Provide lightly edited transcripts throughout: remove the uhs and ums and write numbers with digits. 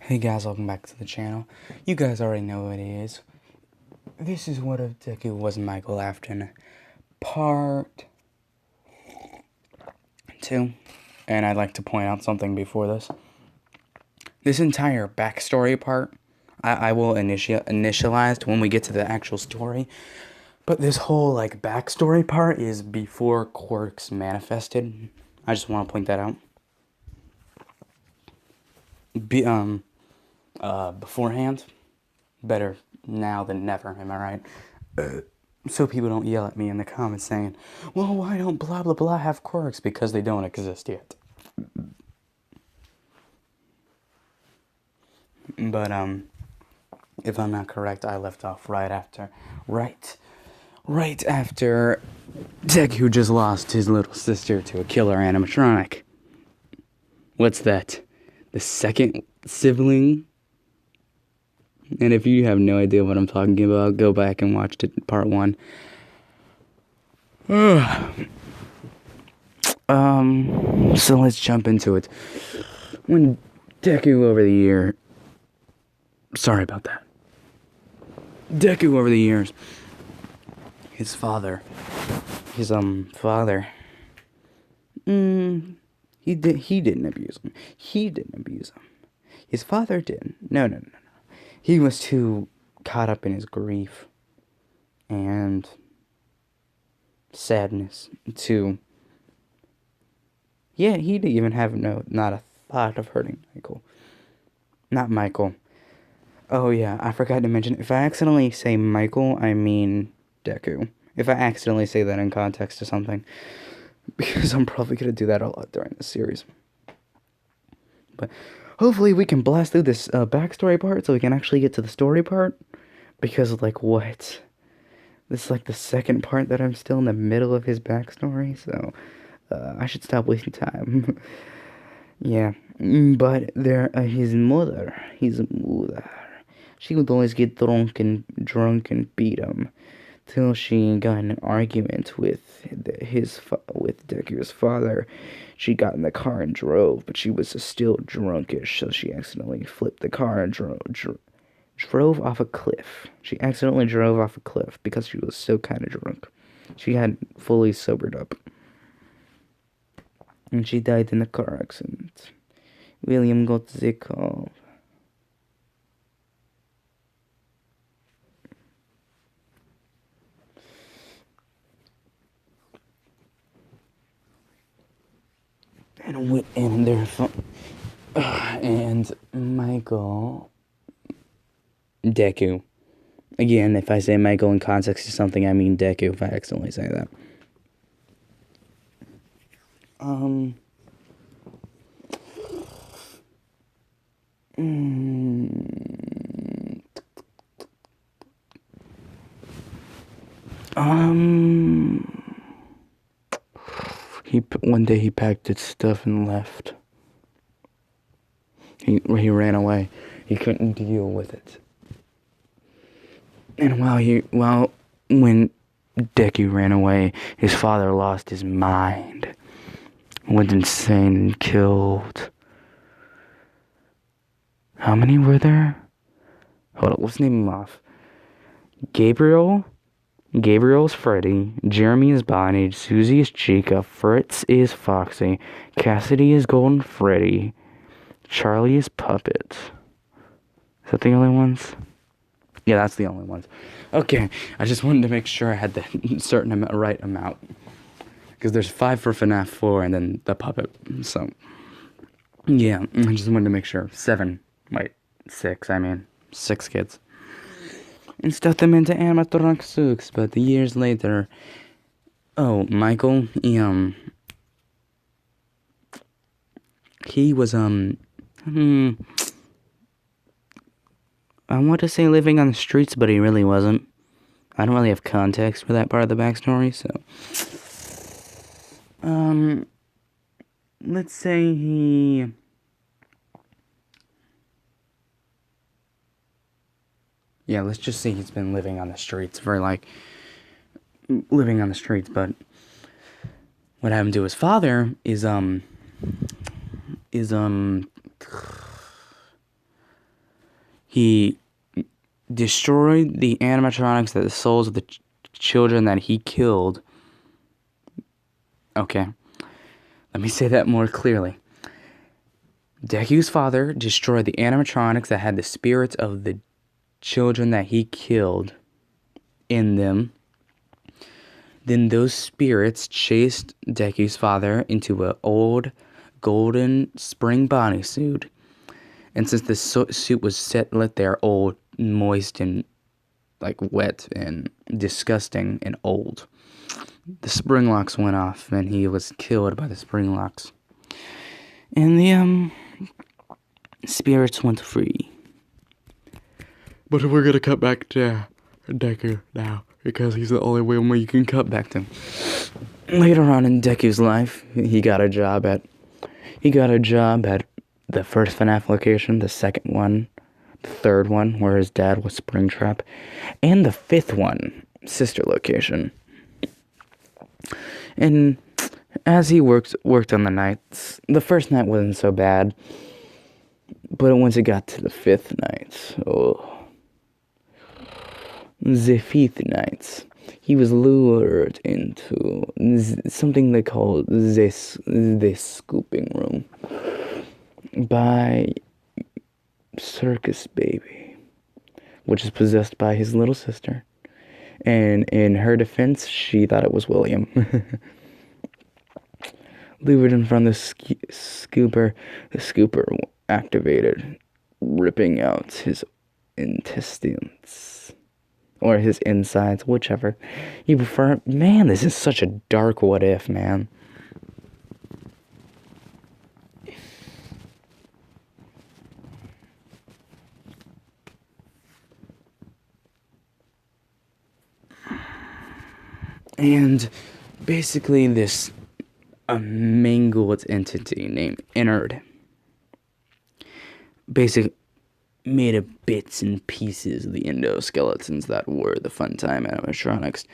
Hey guys, welcome back to the channel. You guys already know what it is. This is What If Deku Was Michael Afton, part 2. And I'd like to point out something before this. This entire backstory part, I will initialize when we get to the actual story. But this whole, backstory part is before Quirks manifested. I just want to point that out. Beforehand, better now than never, am I right? So people don't yell at me in the comments saying, well, why don't blah blah blah have quirks? Because they don't exist yet. But if I'm not correct, I left off right after Deku just lost his little sister to a killer animatronic. What's that? The second sibling? And if you have no idea what I'm talking about, go back and watch part 1. So let's jump into it. When Deku over the year... Sorry about that. Deku over the years, his father... he didn't abuse him. He didn't abuse him. His father did. No. He was too caught up in his grief and sadness to... Yeah, he didn't even have not a thought of hurting Michael. Not Michael. Oh yeah, I forgot to mention, if I accidentally say Michael, I mean Deku. If I accidentally say that in context to something. Because I'm probably going to do that a lot during the series. But hopefully we can blast through this backstory part so we can actually get to the story part. Because, what? This is, the second part that I'm still in the middle of his backstory. So, I should stop wasting time. Yeah. But his mother, she would always get drunk and beat him. Till she got in an argument with Deku's father. She got in the car and drove, but she was still drunkish, so she accidentally flipped the car and drove off a cliff. She accidentally drove off a cliff because she was so kind of drunk. She had fully sobered up. And she died in a car accident. William got the call. And Michael Deku. Again, if I say Michael in context to something, I mean Deku if I accidentally say that. One day he packed his stuff and left. He ran away. He couldn't deal with it. And when Deku ran away, his father lost his mind. Went insane and killed... How many were there? Hold on, let's name them off. Gabriel is Freddy, Jeremy is Bonnie, Susie is Chica, Fritz is Foxy, Cassidy is Golden Freddy, Charlie is Puppet. Is that the only ones? Yeah, that's the only ones. Okay, I just wanted to make sure I had the right amount. Because there's 5 for FNAF 4 and then the Puppet. So, yeah, I just wanted to make sure. 6, 6 kids. And stuffed them into animatronic suits, but years later... Oh, Michael, he was, I want to say living on the streets, but he really wasn't. I don't really have context for that part of the backstory, so... let's say he... Yeah, let's just say he's been living on the streets for, living on the streets, but what happened to his father is He destroyed the animatronics, that the souls of the children that he killed. Okay, let me say that more clearly. Deku's father destroyed the animatronics that had the spirits of the children that he killed in them. Then those spirits chased Deku's father into an old golden spring bodysuit. And since the suit was let there old, moist, and like wet and disgusting and old, the spring locks went off and he was killed by the spring locks. And the spirits went free. But we're gonna cut back to Deku now, because he's the only one where you can cut back to him. Later on in Deku's life, he got a job at the first FNAF location, the second one, the third one, where his dad was Springtrap, and the fifth one, sister location. And as he worked on the nights, the first night wasn't so bad, but once it got to the fifth night, the fifth night, he was lured into something they call this scooping room by Circus Baby, which is possessed by his little sister. And in her defense, she thought it was William. Lured in front of the scooper activated, ripping out his intestines. Or his insides, whichever you prefer. Man, this is such a dark what if, man. And basically this mangled entity named Innard basically made of bits and pieces of the endoskeletons that were the Funtime animatronics,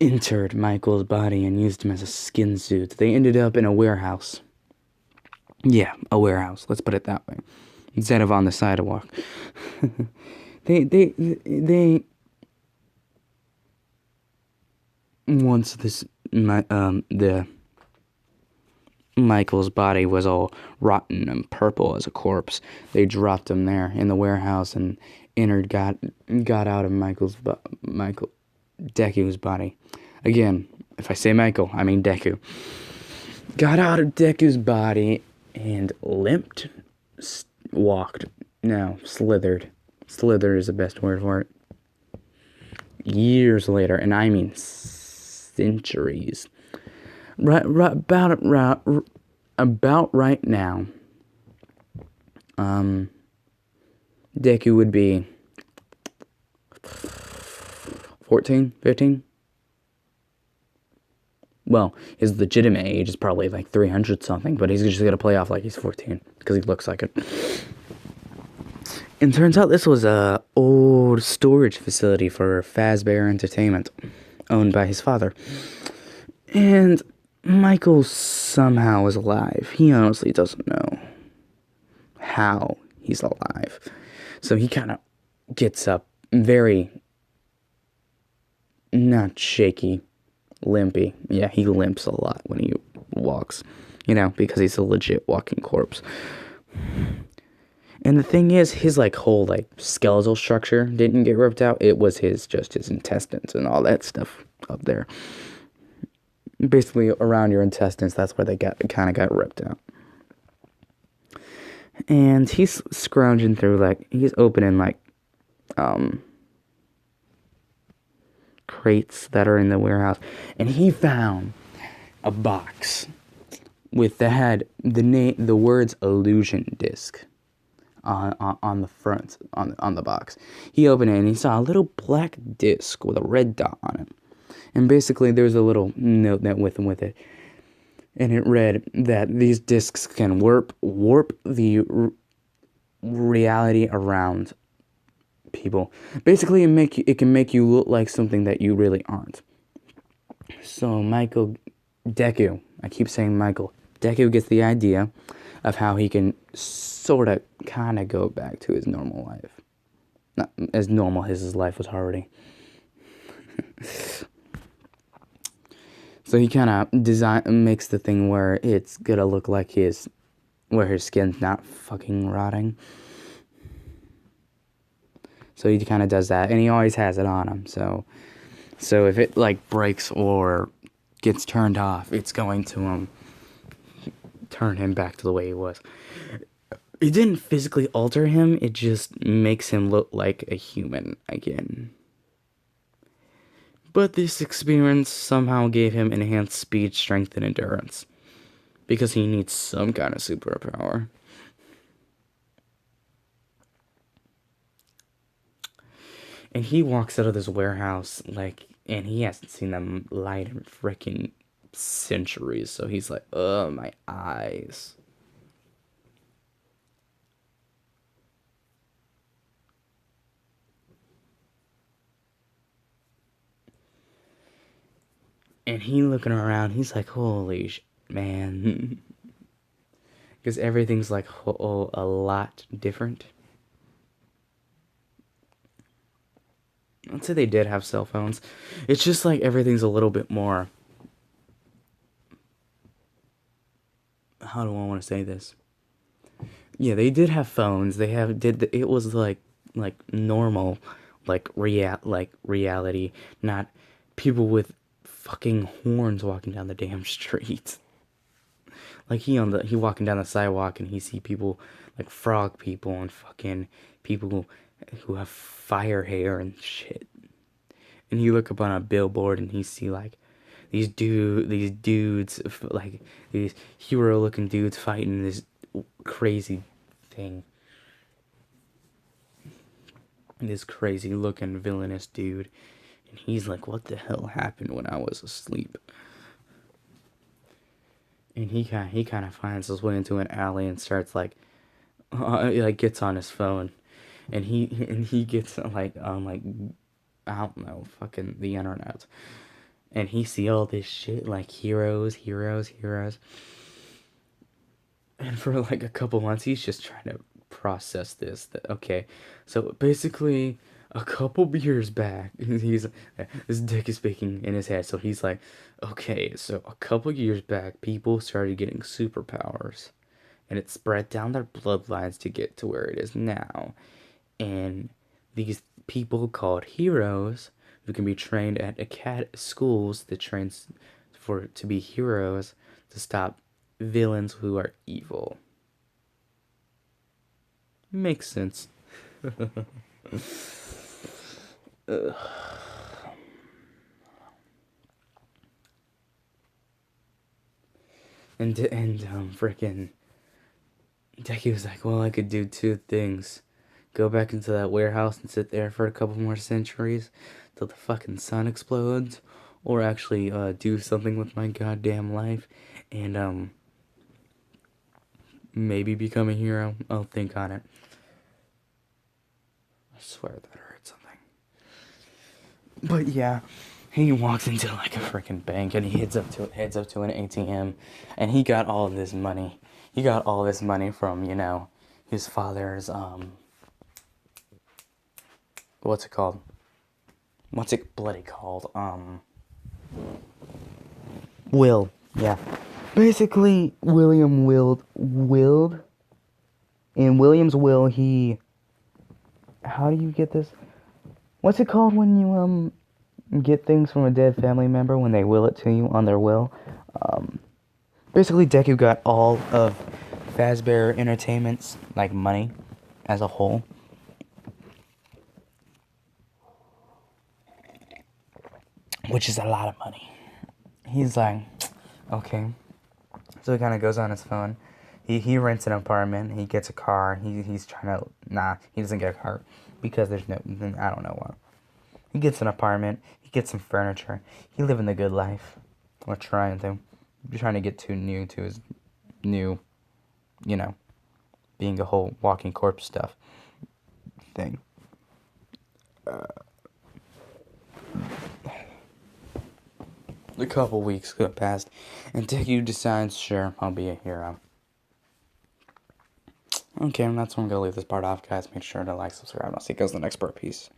entered Michael's body and used him as a skin suit. They ended up in a warehouse. Yeah, a warehouse. Let's put it that way. Instead of on the sidewalk. They once the Michael's body was all rotten and purple as a corpse, they dropped him there in the warehouse, and Innard got out of Deku's body. Again, if I say Michael, I mean Deku. Got out of Deku's body and limped, walked, no, slithered. Slithered is the best word for it. Years later, and I mean centuries. About right now, Deku would be 14, 15? Well, his legitimate age is probably like 300 something, but he's just gonna play off like he's 14, because he looks like it. And turns out this was a old storage facility for Fazbear Entertainment, owned by his father. And Michael somehow is alive. He honestly doesn't know how he's alive. So he kind of gets up very, not shaky, limpy. Yeah, he limps a lot when he walks, because he's a legit walking corpse. And the thing is, his whole skeletal structure didn't get ripped out. It was just his intestines and all that stuff up there. Basically, around your intestines, that's where they kind of got ripped out. And he's scrounging through, he's opening, crates that are in the warehouse. And he found a box with the words Illusion Disc on the front, on the box. He opened it, and he saw a little black disc with a red dot on it. And basically, there's a little note that with it. And it read that these discs can warp the reality around people. Basically, it can make you look like something that you really aren't. So Deku, I keep saying Michael, Deku gets the idea of how he can sort of kind of go back to his normal life. Not as normal as his life was already. So he kind of makes the thing where it's gonna look like where his skin's not fucking rotting. So he kind of does that, and he always has it on him. So if it like breaks or gets turned off, it's going to turn him back to the way he was. It didn't physically alter him, it just makes him look like a human again. But this experience somehow gave him enhanced speed, strength, and endurance. Because he needs some kind of superpower. And he walks out of this warehouse, and he hasn't seen them light in freaking centuries. So he's like, oh, my eyes. And he looking around, he's like, holy man. Because everything's like a lot different. Let's say they did have cell phones. It's just like everything's a little bit more... How do I want to say this? Yeah, they did have phones. It was like normal, like reality, not people with fucking horns walking down the damn street. Like he walking down the sidewalk and he see people like frog people and fucking people who have fire hair and shit. And he look up on a billboard and he see like these dudes, like these hero looking dudes fighting this crazy thing. This crazy looking villainous dude. And he's like, what the hell happened when I was asleep? And he kind of finds his way into an alley and starts gets on his phone, and he gets like I don't know, fucking the internet, and he see all this shit like heroes, and for like a couple months he's just trying to process this. That okay, so basically a couple years back, this dick is speaking in his head, so he's like, okay, so a couple years back, people started getting superpowers, and it spread down their bloodlines to get to where it is now, and these people called heroes, who can be trained at schools that trains to be heroes to stop villains who are evil. Makes sense. Ugh. And freaking Deku was like, well, I could do two things. Go back into that warehouse and sit there for a couple more centuries till the fucking sun explodes, or actually do something with my goddamn life and maybe become a hero. I'll think on it. I swear that hurt something. But yeah, he walks into like a freaking bank and he heads up to an ATM, and he got all of this money. He got all this money from, his father's what's it called? What's it bloody called? Will. Yeah. Basically, William willed. In William's will, how do you get this? What's it called when you get things from a dead family member when they will it to you on their will? Basically, Deku got all of Fazbear Entertainment's like money as a whole. Which is a lot of money. He's like, okay. So he kind of goes on his phone. He rents an apartment. He gets a car. He's trying to... Nah, he doesn't get a car. Because there's no... I don't know why. He gets an apartment. He gets some furniture. He living the good life. Or trying to. Trying to get too new to his new... being a whole walking corpse stuff thing. A couple weeks go past, and Deku decides, sure, I'll be a hero. Okay, and that's when I'm gonna leave this part off, guys. Make sure to like, subscribe, and I'll see you guys in the next part. Peace.